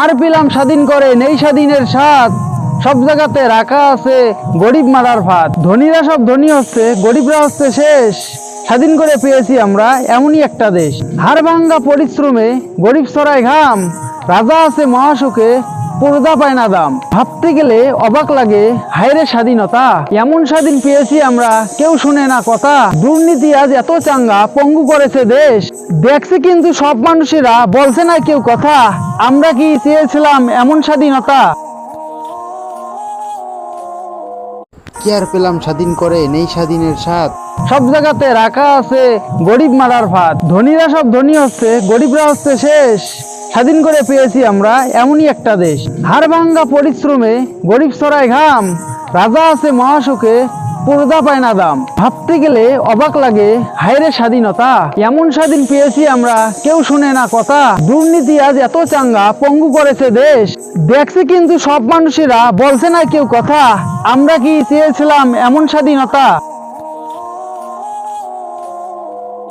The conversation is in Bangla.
আর পেলাম স্বাধীন করে নেই স্বাধীনের স্বাদ, সব জায়গাতে রাখা আছে গরিব মারার ভাত। ধনীরা সব ধনী হচ্ছে, গরিবরা হচ্ছে শেষ। স্বাধীন করে পেয়েছি আমরা এমনই একটা দেশ। হাড় ভাঙ্গা পরিশ্রমে গরিব ছড়ায় ঘাম, রাজা আছে মহাসুখে পর্দা পায় না দাম। ভাবতে গেলে অবাক লাগে, হায়রে স্বাধীনতা, এমন স্বাধীন পেয়েছি আমরা কেউ শুনে না কথা। দুর্নীতি আজ এত চাঙ্গা পঙ্গু করেছে দেশ, দেখছে কিন্তু সব মানুষেরা বলছে না কেউ কথা। আমরা কি চেয়েছিলাম এমন স্বাধীনতা? কি আর পেলাম স্বাধীন করে নেই স্বাধীনের স্বাদ, সব জায়গাতে রাখা আছে গরিব মারার ভাত। ধনীরা সব ধনী হচ্ছে, গরিবরা হচ্ছে শেষ। স্বাধীন করে পেয়েছি আমরা এমনই একটা দেশ। হাড় ভাঙ্গা পরিশ্রমে গরিব ছড়ায় ঘাম, রাজা আছে মহাসুখে পর্দা পায় না দাম। ভাবতে গেলে অবাক লাগে, হায়রে স্বাধীনতা, এমন স্বাধীন পেয়েছি আমরা কেউ শুনে না কথা। দুর্নীতি আজ এত চাঙ্গা পঙ্গু করেছে দেশ, দেখছে কিন্তু সব মানুষেরা বলছে না কেউ কথা। আমরা কি চেয়েছিলাম এমন স্বাধীনতা?